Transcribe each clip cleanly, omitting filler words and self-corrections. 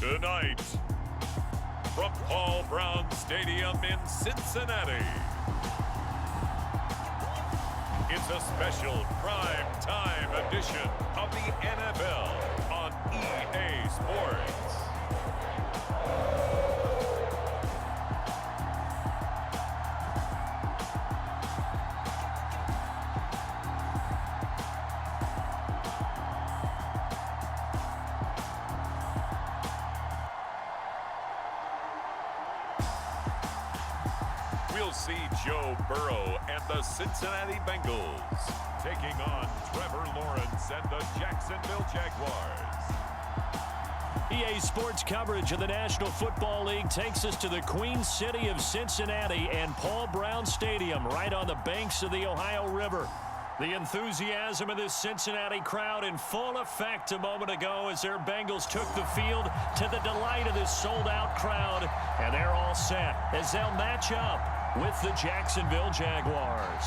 Tonight, from Paul Brown Stadium in Cincinnati, it's a special prime time edition of the NFL on EA Sports. We'll see Joe Burrow and the Cincinnati Bengals taking on Trevor Lawrence and the Jacksonville Jaguars. EA Sports coverage of the National Football League takes us to the Queen City of Cincinnati and Paul Brown Stadium right on the banks of the Ohio River. The enthusiasm of this Cincinnati crowd in full effect a moment ago as their Bengals took the field to the delight of this sold-out crowd. And they're all set as they'll match up with the Jacksonville Jaguars.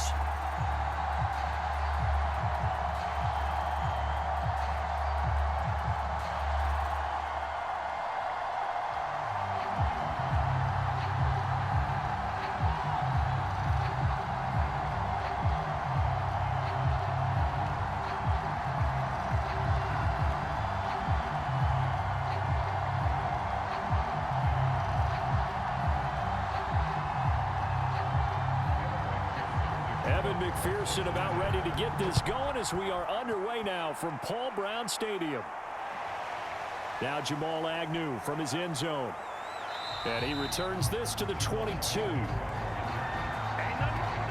McPherson about ready to get this going as we are underway now from Paul Brown Stadium. Now Jamal Agnew from his end zone. And he returns this to the 22.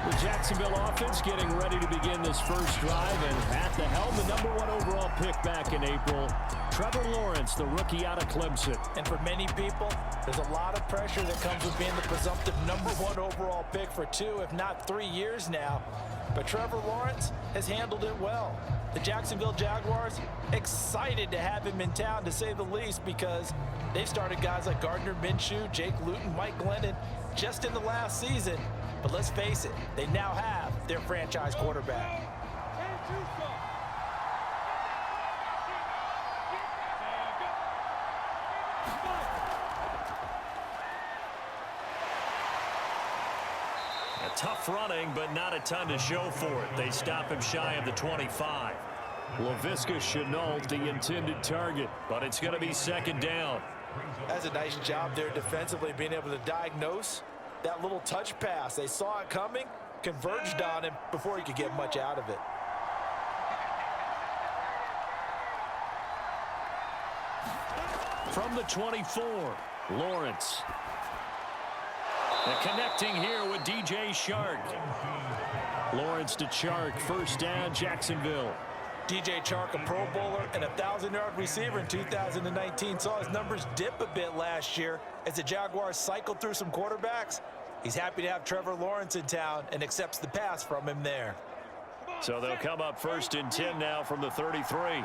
The Jacksonville offense getting ready to begin this first drive. And at the helm, the #1 overall pick back in April, Trevor Lawrence, the rookie out of Clemson. And for many people, there's a lot of pressure that comes with being the presumptive #1 overall pick for 2, if not 3 years now. But Trevor Lawrence has handled it well. The Jacksonville Jaguars excited to have him in town, to say the least, because they've started guys like Gardner Minshew, Jake Luton, Mike Glennon just in the last season. But let's face it, they now have their franchise quarterback. Tough running, but not a ton to show for it. They stop him shy of the 25. Laviska Shenault, the intended target, but it's going to be second down. That's a nice job there defensively, being able to diagnose that little touch pass. They saw it coming, converged on him before he could get much out of it. From the 24, Lawrence. And connecting here with DJ Chark. Lawrence to Chark, first down, Jacksonville. DJ Chark, a Pro Bowler and a 1,000-yard receiver in 2019. Saw his numbers dip a bit last year as the Jaguars cycled through some quarterbacks. He's happy to have Trevor Lawrence in town and accepts the pass from him there. So they'll come up first and 10 now from the 33.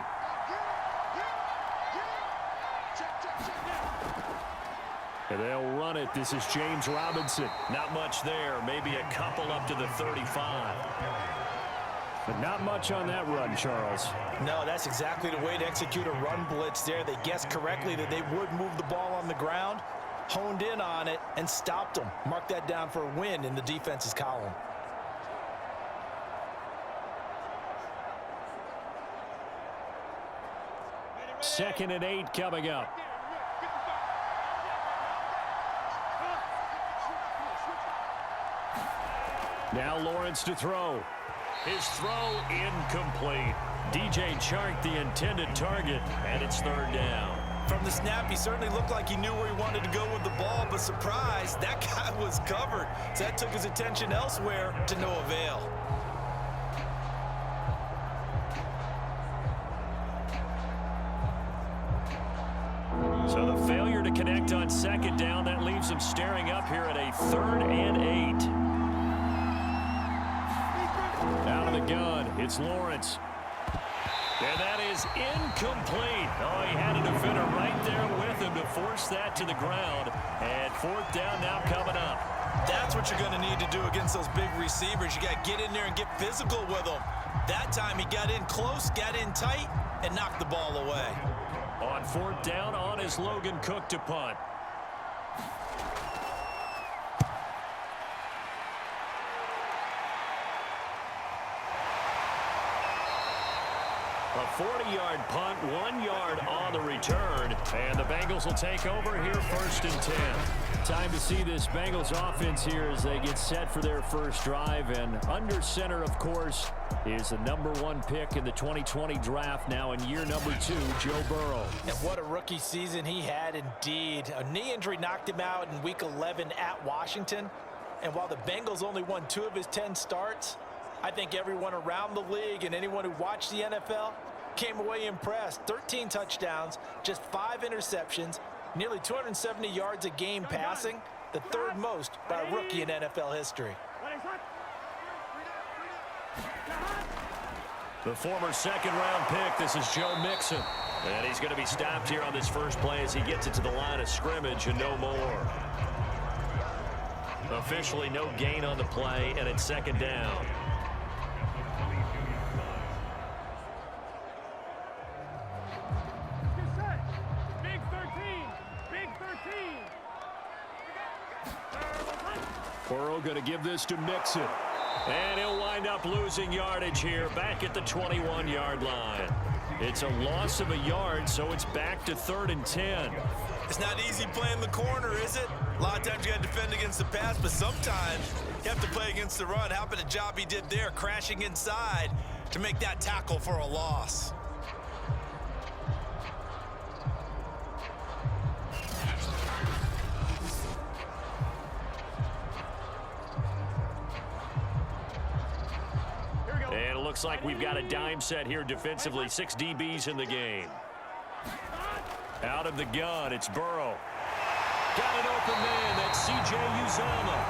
And they'll run it. This is James Robinson. Not much there. Maybe a couple up to the 35. But not much on that run, Charles. No, that's exactly the way to execute a run blitz there. They guessed correctly that they would move the ball on the ground, honed in on it, and stopped them. Mark that down for a win in the defense's column. Second and 8 coming up. Now Lawrence to throw. His throw incomplete. DJ Chark, the intended target, and it's third down. From the snap, he certainly looked like he knew where he wanted to go with the ball, but surprise, that guy was covered. So that took his attention elsewhere to no avail. So the failure to connect on second down, that leaves him staring up here at a 3rd and 8. Out of the gun, it's Lawrence. And that is incomplete. Oh, he had a defender right there with him to force that to the ground. And 4th down now coming up. That's what you're going to need to do against those big receivers. You got to get in there and get physical with them. That time he got in close, got in tight, and knocked the ball away. On 4th down, on is Logan Cook to punt. A 40-yard punt, 1 yard on the return, and the Bengals will take over here 1st and 10. Time to see this Bengals offense here as they get set for their first drive, and under center, of course, is the #1 pick in the 2020 draft, now in year number 2, Joe Burrow. And what a rookie season he had indeed. A knee injury knocked him out in Week 11 at Washington, and while the Bengals only won 2 of his 10 starts, I think everyone around the league and anyone who watched the NFL came away impressed. 13 touchdowns, just 5 interceptions, nearly 270 yards a game passing, the 3rd most by a rookie in NFL history. The former 2nd-round pick, this is Joe Mixon. And he's going to be stopped here on this first play as he gets it to the line of scrimmage and no more. Officially no gain on the play, and it's 2nd down. Burrow going to give this to Mixon. And he'll wind up losing yardage here back at the 21-yard line. It's a loss of a yard, so it's back to 3rd and 10. It's not easy playing the corner, is it? A lot of times you got to defend against the pass, but sometimes you have to play against the run. How about the job he did there, crashing inside to make that tackle for a loss? And it looks like we've got a dime set here defensively. 6 DBs in the game. Out of the gun, it's Burrow. Got an open man, that's C.J. Uzomah.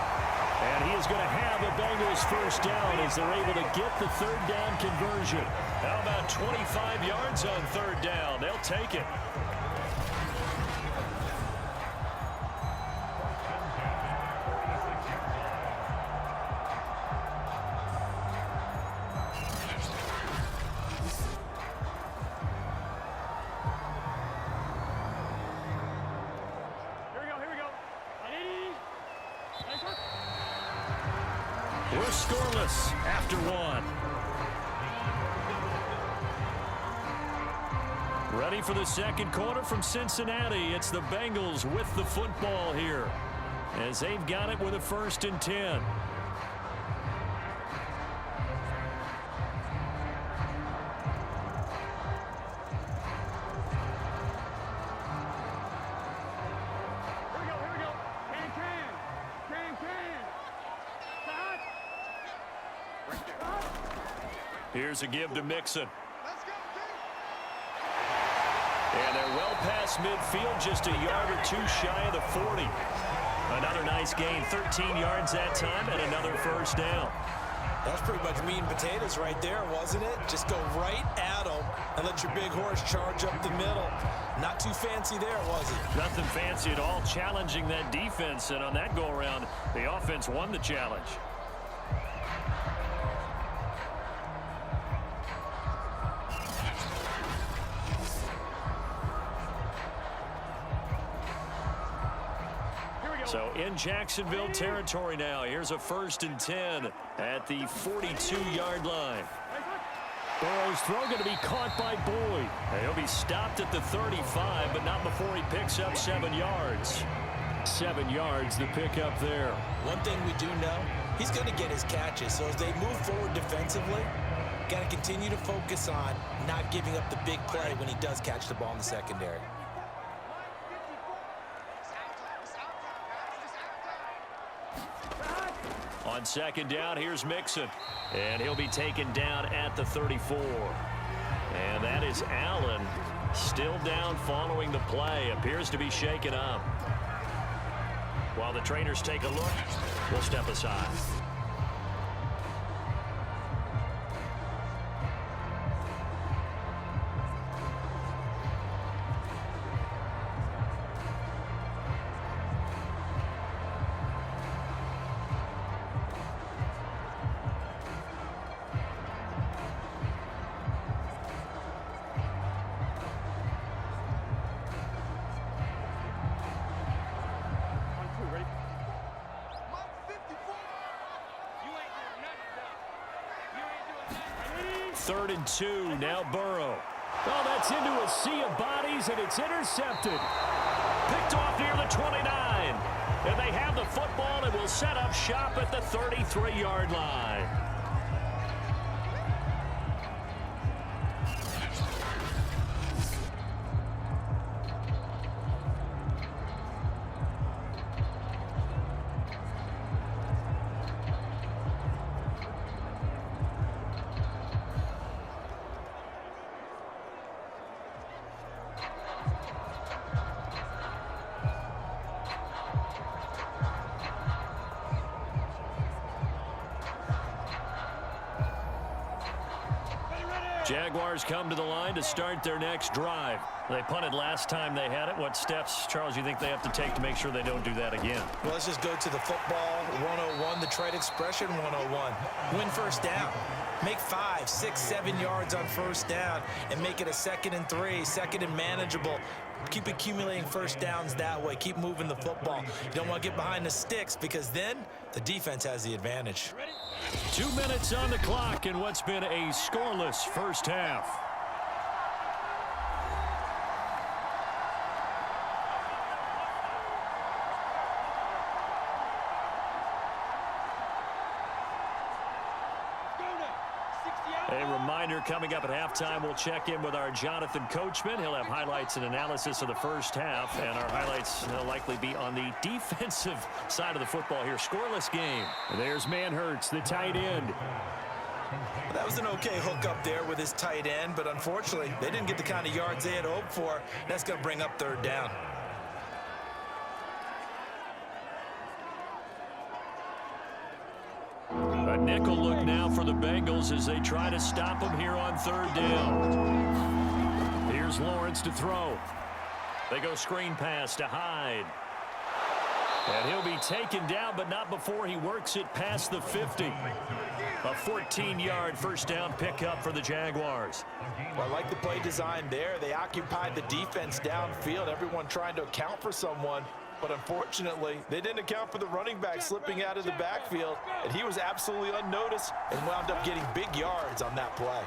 And he is going to have the Bengals first down as they're able to get the 3rd down conversion. How about 25 yards on 3rd down? They'll take it. We're scoreless after 1. Ready for the 2nd quarter from Cincinnati. It's the Bengals with the football here as they've got it with a 1st and 10. Here's a give to Mixon. And they're well past midfield, just a yard or 2 shy of the 40. Another nice gain, 13 yards that time, and another 1st down. That's pretty much meat and potatoes right there, wasn't it? Just go right at them and let your big horse charge up the middle. Not too fancy there, was it? Nothing fancy at all, challenging that defense, and on that go-around, the offense won the challenge. So in Jacksonville territory now. Here's a 1st and 10 at the 42-yard line. Burrow's throw going to be caught by Boyd. He'll be stopped at the 35, but not before he picks up 7 yards. 7 yards, the pickup there. One thing we do know, he's going to get his catches. So as they move forward defensively, got to continue to focus on not giving up the big play when he does catch the ball in the secondary. On 2nd down, here's Mixon. And he'll be taken down at the 34. And that is Allen, still down following the play. Appears to be shaken up. While the trainers take a look, we'll step aside. 3rd and 2. Now Burrow. Oh, that's into a sea of bodies, and it's intercepted. Picked off near the 29. And they have the football and will set up shop at the 33-yard line. Jaguars come to the line to start their next drive. They punted last time they had it. What steps, Charles, you think they have to take to make sure they don't do that again? Well, let's just go to the football 101, the trade expression 101. Win first down. Make 5, 6, 7 yards on first down and make it a 2nd and 3, 2nd and manageable. Keep accumulating first downs that way. Keep moving the football. You don't want to get behind the sticks because then the defense has the advantage. 2 minutes on the clock in what's been a scoreless first half. A reminder coming up at halftime, we'll check in with our Jonathan Coachman. He'll have highlights and analysis of the first half, and our highlights will likely be on the defensive side of the football here. Scoreless game. There's Manhertz, the tight end. That was an okay hook up there with his tight end, but unfortunately, they didn't get the kind of yards they had hoped for. That's going to bring up 3rd down. A nickel look now for the Bengals as they try to stop him here on 3rd down. Here's Lawrence to throw. They go screen pass to Hyde. And he'll be taken down, but not before he works it past the 50. A 14-yard first down pickup for the Jaguars. Well, I like the play design there. They occupied the defense downfield, everyone trying to account for someone. But unfortunately, they didn't account for the running back slipping out of the backfield, and he was absolutely unnoticed and wound up getting big yards on that play.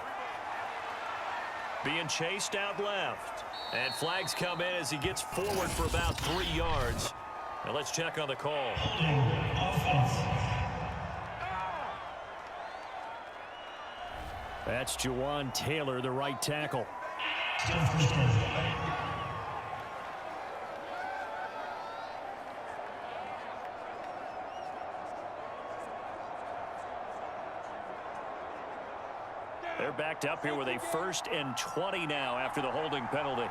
Being chased out left. And flags come in as he gets forward for about 3 yards. Now let's check on the call. That's Jawan Taylor, the right tackle. They're backed up here with a 1st and 20 now after the holding penalty.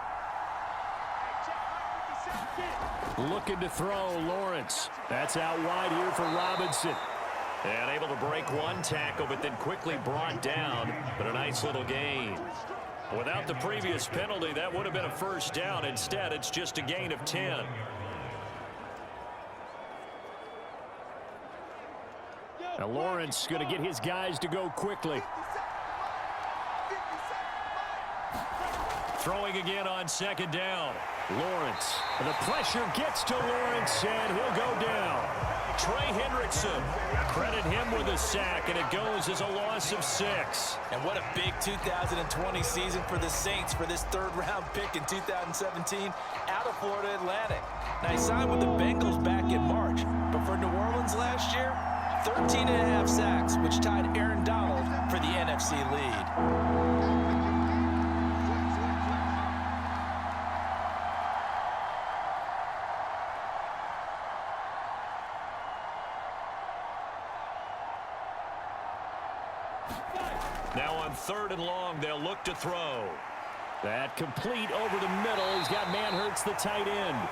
Looking to throw, Lawrence. That's out wide here for Robinson. And able to break one tackle, but then quickly brought down. But a nice little gain. Without the previous penalty, that would have been a first down. Instead, it's just a gain of 10. Now Lawrence going to get his guys to go quickly. Throwing again on 2nd down. Lawrence. The pressure gets to Lawrence, and he'll go down. Trey Hendrickson. Credit him with a sack, and it goes as a loss of 6. And what a big 2020 season for the Saints for this 3rd-round pick in 2017 out of Florida Atlantic. Now, he signed with the Bengals back in March, but for New Orleans last year, 13.5 sacks, which tied Aaron Donald for the NFC lead. Now on 3rd and long, they'll look to throw. That complete over the middle. He's got Manhertz, the tight end.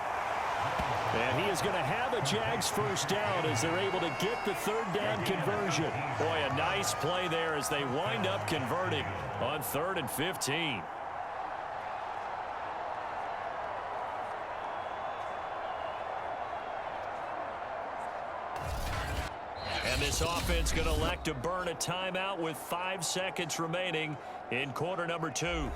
And he is going to have a Jags first down as they're able to get the 3rd down conversion. Boy, a nice play there as they wind up converting on 3rd and 15. And this offense going to elect to burn a timeout with 5 seconds remaining in quarter number 2.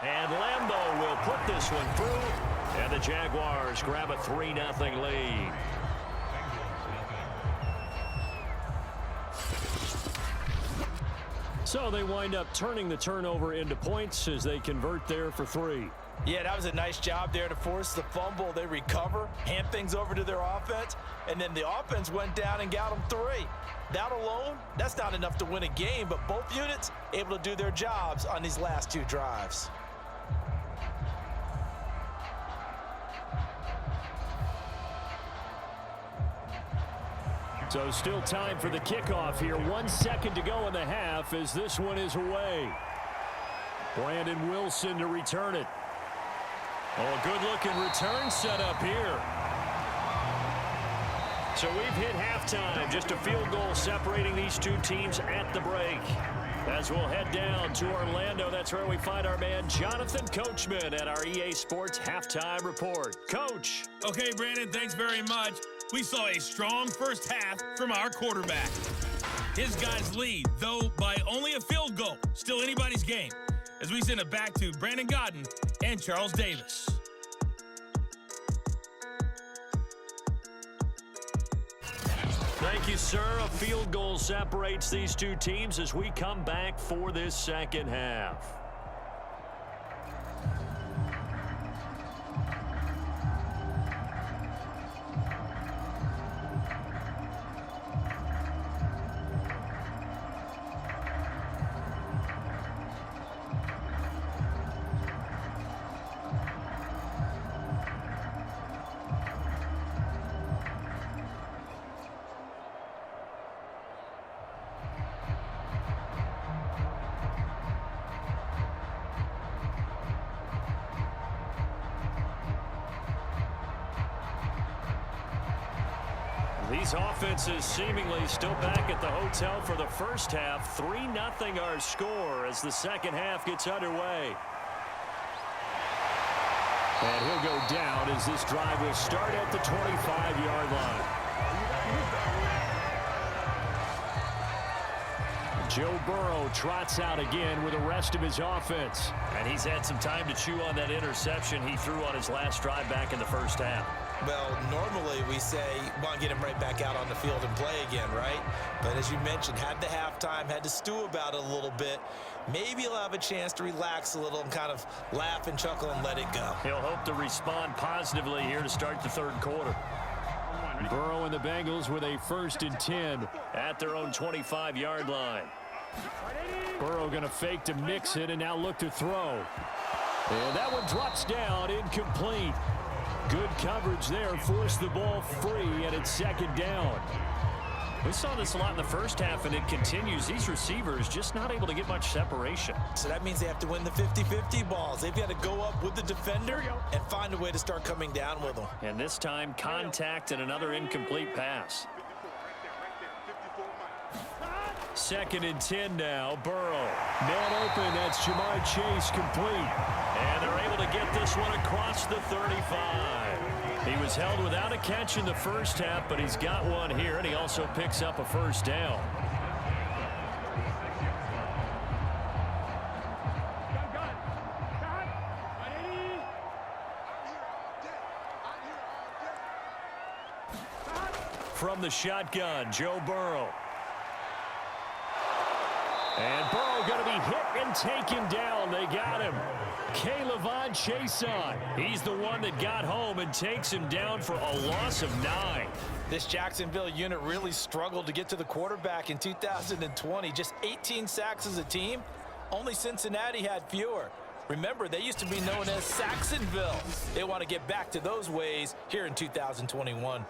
And Lambo will put this one through, and the Jaguars grab a 3-0 lead. So they wind up turning the turnover into points as they convert there for 3. Yeah, that was a nice job there to force the fumble. They recover, hand things over to their offense, and then the offense went down and got them 3. That alone, that's not enough to win a game, but both units able to do their jobs on these last 2 drives. So still time for the kickoff here. 1 second to go in the half as this one is away. Brandon Wilson to return it. Oh, a good-looking return set up here. So we've hit halftime. Just a field goal separating these 2 teams at the break. As we'll head down to Orlando, that's where we find our man Jonathan Coachman at our EA Sports Halftime Report. Coach. Okay, Brandon, thanks very much. We saw a strong first half from our quarterback. His guys lead, though by only a field goal. Still anybody's game. As we send it back to Brandon Godden and Charles Davis. Thank you, sir. A field goal separates these 2 teams as we come back for this second half. These offenses seemingly still back at the hotel for the first half. 3-0 our score as the second half gets underway. And he'll go down as this drive will start at the 25-yard line. Joe Burrow trots out again with the rest of his offense. And he's had some time to chew on that interception he threw on his last drive back in the first half. Well, normally we say, want to get him right back out on the field and play again, right? But as you mentioned, had the halftime, had to stew about it a little bit. Maybe he'll have a chance to relax a little and kind of laugh and chuckle and let it go. He'll hope to respond positively here to start the third quarter. Burrow and the Bengals with a 1st and 10 at their own 25-yard line. Burrow going to fake to mix it and now look to throw. And that one drops down, incomplete. Good coverage there, forced the ball free, and it's second down. We saw this a lot in the first half, and it continues. These receivers just not able to get much separation. So that means they have to win the 50-50 balls. They've got to go up with the defender and find a way to start coming down with them. And this time, contact and another incomplete pass. 2nd and 10 now. Burrow. Man open. That's Jamar Chase complete. And they're able to get this one across the 35. He was held without a catch in the first half, but he's got one here, and he also picks up a first down. From the shotgun, Joe Burrow. And Burrow going to be hit and taken down. They got him. K'Lavon Chason. He's the one that got home and takes him down for a loss of 9. This Jacksonville unit really struggled to get to the quarterback in 2020. Just 18 sacks as a team. Only Cincinnati had fewer. Remember, they used to be known as Saxonville. They want to get back to those ways here in 2021.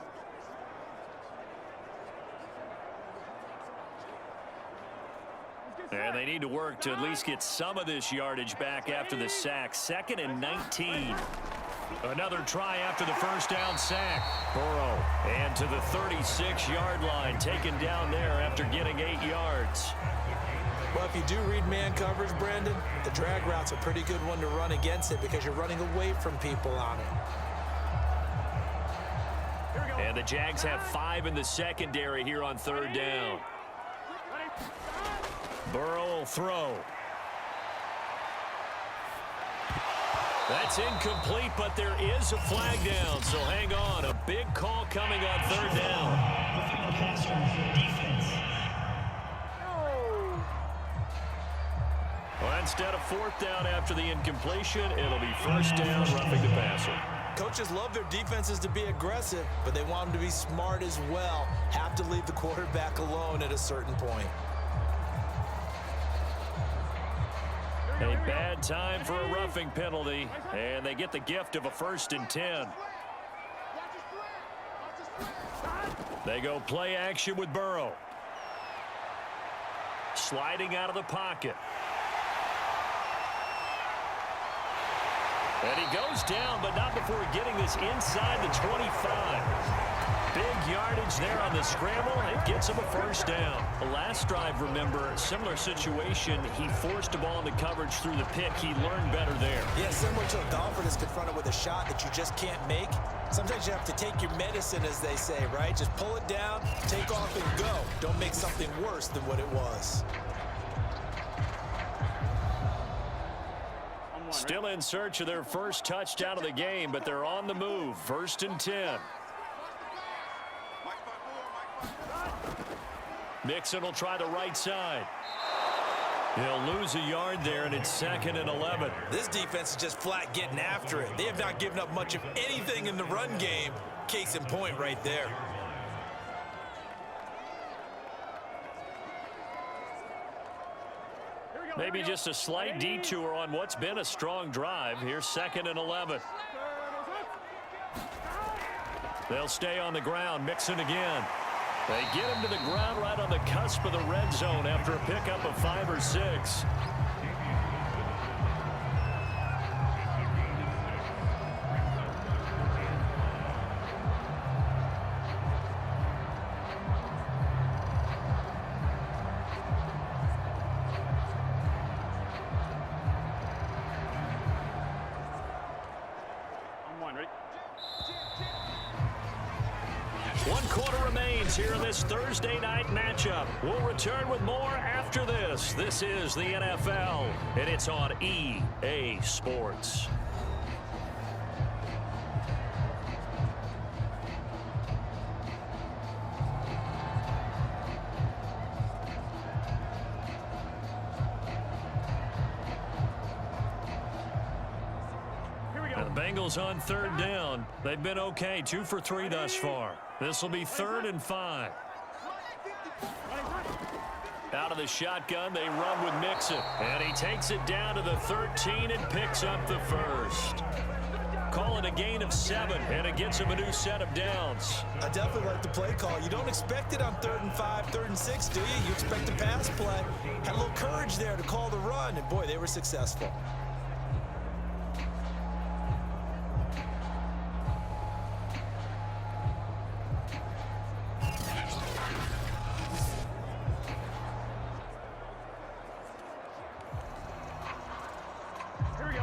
And they need to work to at least get some of this yardage back after the sack. 2nd and 19. Another try after the first down sack. Burrow and to the 36-yard line, taken down there after getting 8 yards. Well, if you do read man coverage, Brandon, the drag route's a pretty good one to run against it because you're running away from people on it. And the Jags have 5 in the secondary here on 3rd down. Burrow will throw. That's incomplete, but there is a flag down, so hang on. A big call coming on 3rd down. Well, instead of 4th down after the incompletion, it'll be 1st down, roughing the passer. Coaches love their defenses to be aggressive, but they want them to be smart as well. Have to leave the quarterback alone at a certain point. A bad time for a roughing penalty, and they get the gift of a 1st and 10. They go play action with Burrow. Sliding out of the pocket. And he goes down, but not before getting this inside the 25. Big yardage there on the scramble. It gets him a 1st down. The last drive, remember, similar situation. He forced the ball into coverage through the pick. He learned better there. Yeah, similar to a golfer that's confronted with a shot that you just can't make. Sometimes you have to take your medicine, as they say, right? Just pull it down, take off, and go. Don't make something worse than what it was. Still in search of their first touchdown of the game, but they're on the move. 1st and 10. Mixon will try the right side. He'll lose a yard there, and it's 2nd and 11. This defense is just flat getting after it. They have not given up much of anything in the run game. Case in point right there. Maybe just a slight detour on what's been a strong drive. Here's 2nd and 11. They'll stay on the ground. Mixon again. They get him to the ground right on the cusp of the red zone after a pickup of 5 or 6. Here in this Thursday night matchup. We'll return with more after this. This is the NFL, and it's on EA Sports. The Bengals on 3rd down. They've been okay, 2 for 3 thus far. This will be 3rd and 5. Out of the shotgun, they run with Mixon. And he takes it down to the 13 and picks up the 1st. Calling a gain of 7, and it gets him a new set of downs. I definitely like the play call. You don't expect it on 3rd and 5, 3rd and 6, do you? You expect a pass play. Had a little courage there to call the run, and boy, they were successful.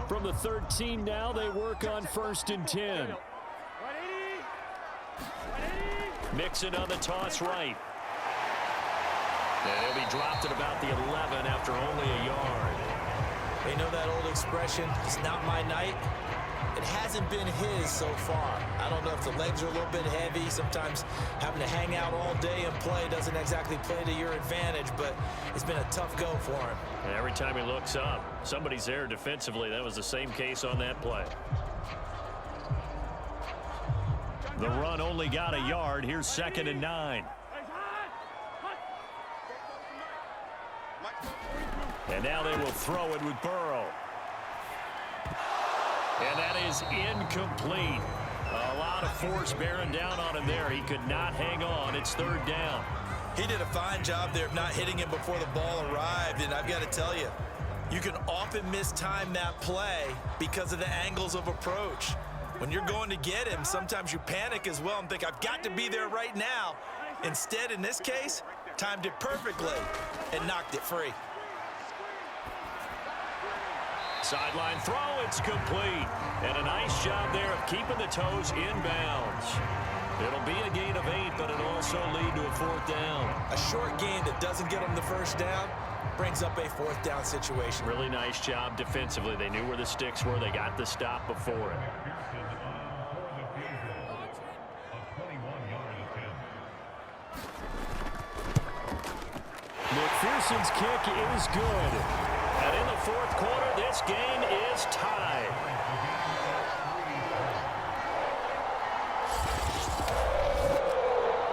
From the 13 now, they work on 1st and 10. Mixon on the toss right. And he'll be dropped at about the 11 after only a yard. They know that old expression, it's not my night. It hasn't been his so far. I don't know if the legs are a little bit heavy. Sometimes having to hang out all day and play doesn't exactly play to your advantage, but it's been a tough go for him. And every time he looks up, somebody's there defensively. That was the same case on that play. The run only got a yard. Here's 2nd and 9. And now they will throw it with Burrow. And that is incomplete. A lot of force bearing down on him there. He could not hang on. It's 3rd down. He did a fine job there of not hitting him before the ball arrived. And I've got to tell you, you can often mistime that play because of the angles of approach. When you're going to get him, sometimes you panic as well and think, I've got to be there right now. Instead, in this case, timed it perfectly and knocked it free. Sideline throw, it's complete. And a nice job there of keeping the toes inbounds. It'll be a gain of 8, but it'll also lead to a 4th down. A short gain that doesn't get them the first down brings up a 4th down situation. Really nice job defensively. They knew where the sticks were. They got the stop before it. McPherson's kick is good. And in the 4th quarter, this game is tied.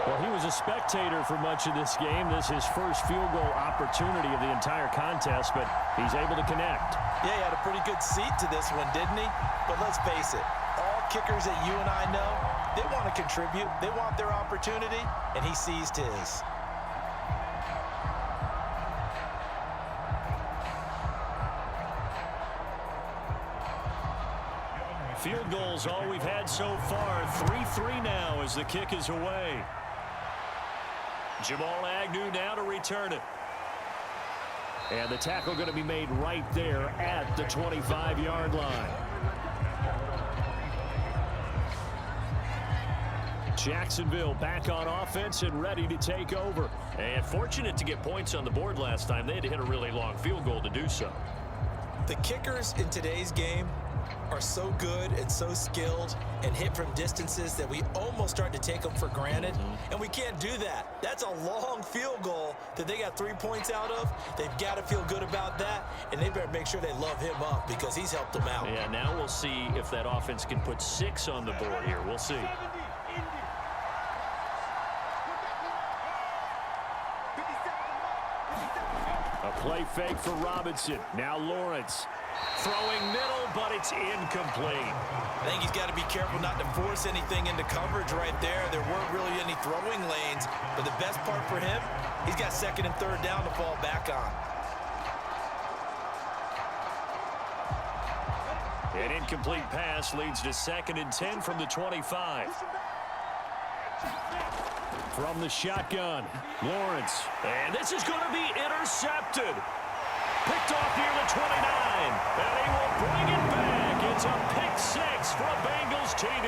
Well, he was a spectator for much of this game. This is his first field goal opportunity of the entire contest, but he's able to connect. Yeah, he had a pretty good seat to this one, didn't he? But let's face it, all kickers that you and I know, they want to contribute. They want their opportunity, and he seized his. Field goals all we've had so far. 3-3 now as the kick is away. Jamal Agnew now to return it. And the tackle going to be made right there at the 25-yard line. Jacksonville back on offense and ready to take over. And fortunate to get points on the board last time. They had to hit a really long field goal to do so. The kickers in today's game are so good and so skilled and hit from distances that we almost start to take them for granted. And we can't do that. That's a long field goal that they got 3 points out of. They've got to feel good about that, and they better make sure they love him up because he's helped them out. Yeah, now we'll see if that offense can put 6 on the board here. We'll see. A play fake for Robinson. Now Lawrence. Throwing middle, but it's incomplete. I think he's got to be careful not to force anything into coverage right there. There weren't really any throwing lanes, but the best part for him, he's got 2nd and 3rd down to fall back on. An incomplete pass leads to 2nd and 10 from the 25. From the shotgun, Lawrence. And this is going to be intercepted. Picked off near the 29, and he will bring it back. It's a pick 6 for a Bengals TD.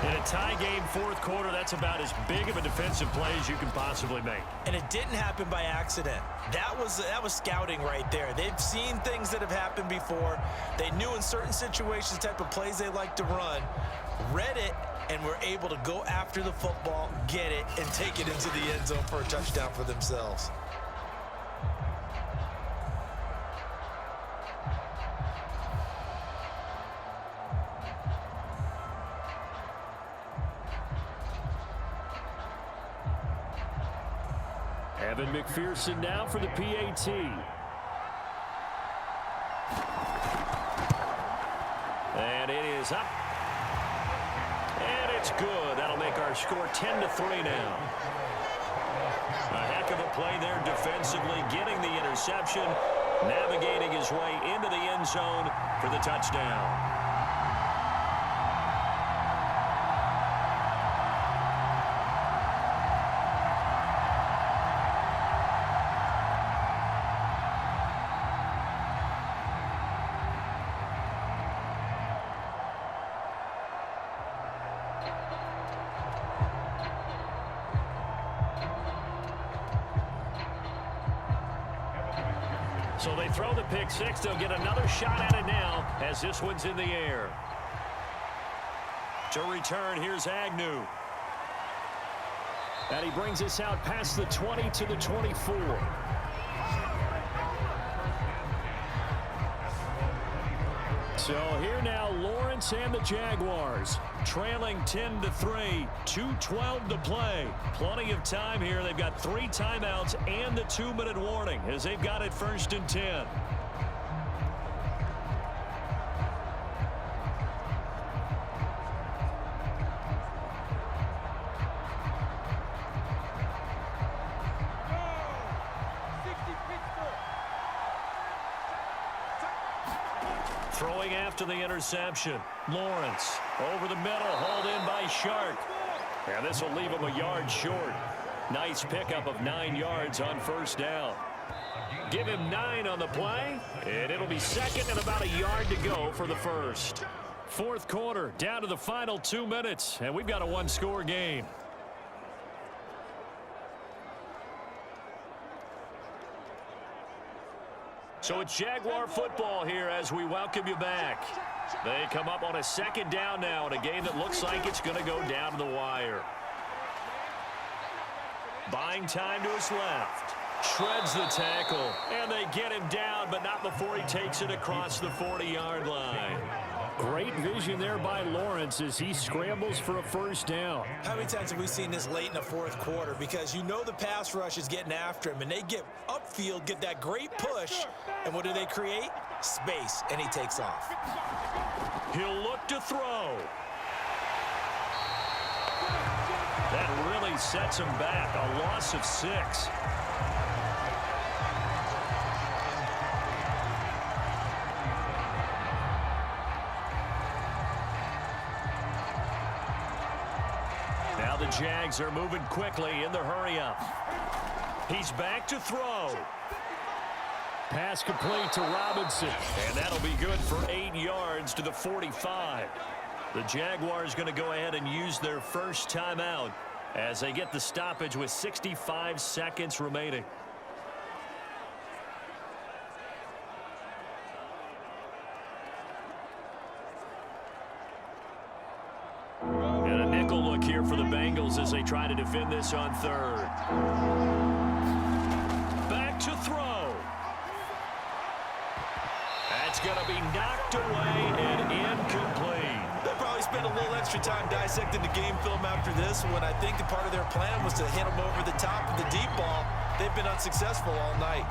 In a tie game, 4th quarter, that's about as big of a defensive play as you can possibly make. And it didn't happen by accident. That was scouting right there. They've seen things that have happened before. They knew in certain situations the type of plays they like to run, read it, and were able to go after the football, get it, and take it into the end zone for a touchdown for themselves. Evan McPherson now for the PAT. And it is up. And it's good. That'll make our score 10-3 now. A heck of a play there defensively, getting the interception, navigating his way into the end zone for the touchdown. So they throw the pick 6. They'll get another shot at it now as this one's in the air. To return, here's Agnew. And he brings us out past the 20 to the 24. So here now, Lawrence and the Jaguars trailing 10-3, 2:12 to play. Plenty of time here. They've got 3 timeouts and the 2-minute warning as they've got it 1st and 10. Throwing after the interception. Lawrence over the middle, hauled in by Shark. And this will leave him a yard short. Nice pickup of 9 yards on 1st down. Give him 9 on the play, and it'll be second and about a yard to go for the first. Fourth quarter, down to the final 2 minutes, and we've got a one-score game. So it's Jaguar football here as we welcome you back. They come up on a second down now in a game that looks like it's going to go down to the wire. Buying time to his left. Shreds the tackle, and they get him down, but not before he takes it across the 40-yard line. Great vision there by Lawrence as he scrambles for a first down. How many times have we seen this late in the fourth quarter? Because you know the pass rush is getting after him, and they get upfield, get that great push, and what do they create? Space, and he takes off. He'll look to throw. That really sets him back, a loss of 6. Now the Jags are moving quickly in the hurry-up. He's back to throw. Pass complete to Robinson, and that'll be good for 8 yards to the 45. The Jaguars going to go ahead and use their first timeout as they get the stoppage with 65 seconds remaining. And a nickel look here for the Bengals as they try to defend this on third. Back to throw. That's going to be knocked away and incomplete. They'll probably spend a little extra time dissecting the game film after this when I think a part of their plan was to hit them over the top of the deep ball. They've been unsuccessful all night.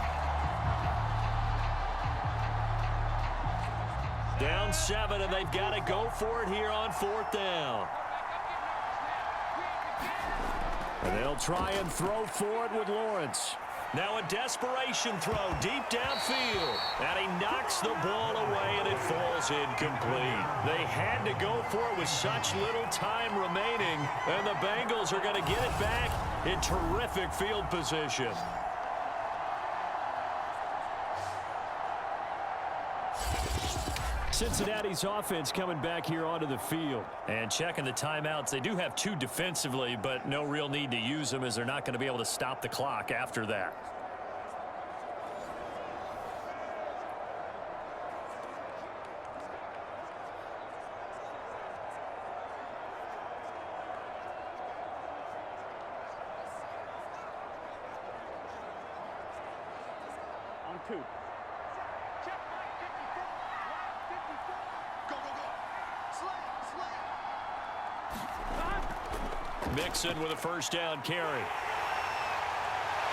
Down 7, and they've got to go for it here on fourth down. And they'll try and throw for it with Lawrence. Now a desperation throw deep downfield. And he knocks the ball away, and it falls incomplete. They had to go for it with such little time remaining, and the Bengals are going to get it back in terrific field position. Cincinnati's offense coming back here onto the field. And checking the timeouts. They do have 2 defensively, but no real need to use them as they're not going to be able to stop the clock after that. On 2. Mixon with a first down carry.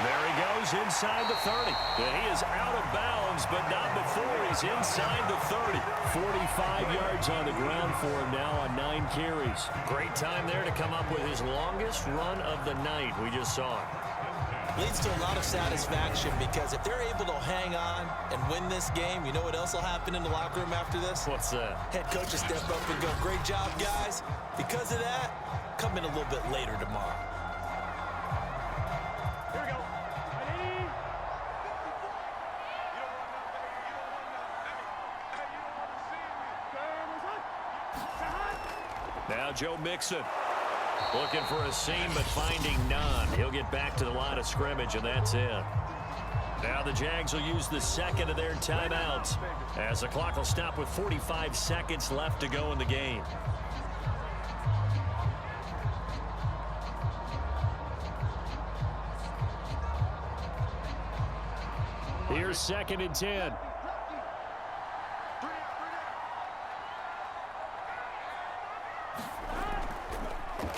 There he goes inside the 30. And he is out of bounds, but not before he's inside the 30. 45 yards on the ground for him now on 9 carries. Great time there to come up with his longest run of the night. We just saw it. Leads to a lot of satisfaction because if they're able to hang on and win this game, you know what else will happen in the locker room after this? What's that? Head coach will step up and go, great job, guys. Because of that, come in a little bit later tomorrow. Here we go. Ready? Now Joe Mixon looking for a seam but finding none. He'll get back to the line of scrimmage, and that's it. Now the Jags will use the second of their timeouts as the clock will stop with 45 seconds left to go in the game. Here's 2nd and 10.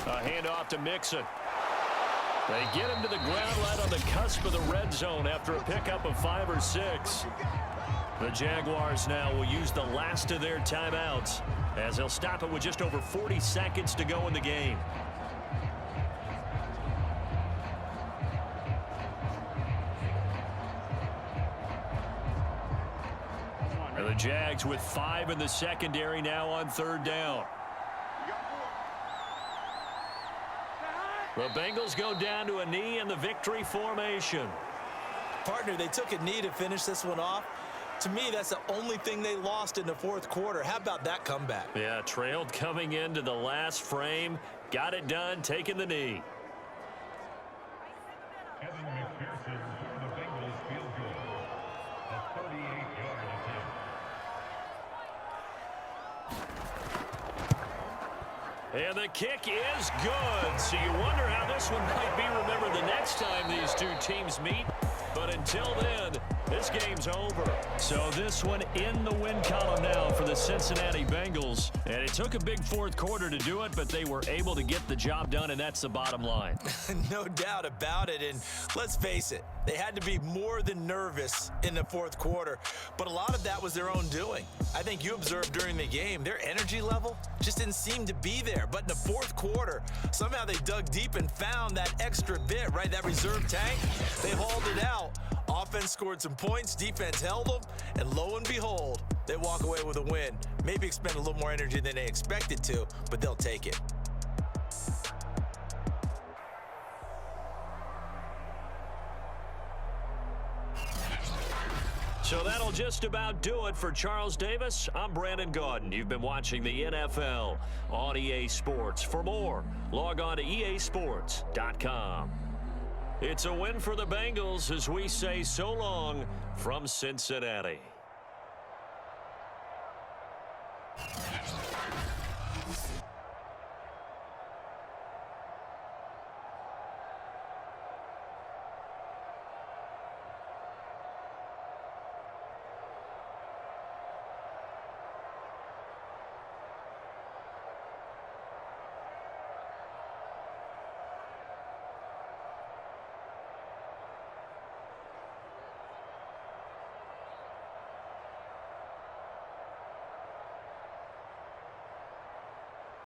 A handoff to Mixon. They get him to the ground right on the cusp of the red zone after a pickup of 5 or 6. The Jaguars now will use the last of their timeouts as they'll stop it with just over 40 seconds to go in the game. And the Jags with 5 in the secondary now on 3rd down. The Bengals go down to a knee in the victory formation. Partner, they took a knee to finish this one off. To me, that's the only thing they lost in the fourth quarter. How about that comeback? Yeah, trailed coming into the last frame. Got it done, taking the knee. Kevin McPherson for the Bengals field goal. A 38-yard attempt. And the kick is good. So you wonder how this one might be remembered the next time these two teams meet. But until then, this game's over. So this one in the win column now for the Cincinnati Bengals. And it took a big fourth quarter to do it, but they were able to get the job done, and that's the bottom line. No doubt about it. And let's face it, they had to be more than nervous in the fourth quarter. But a lot of that was their own doing. I think you observed during the game, their energy level just didn't seem to be there. But in the fourth quarter, somehow they dug deep and found that extra bit, right? That reserve tank. They hauled it out. Offense scored some points, defense held them, and lo and behold, they walk away with a win. Maybe expend a little more energy than they expected to, but they'll take it. So that'll just about do it for Charles Davis. I'm Brandon Gaudin. You've been watching the NFL on EA Sports. For more, log on to easports.com. It's a win for the Bengals as we say so long from Cincinnati.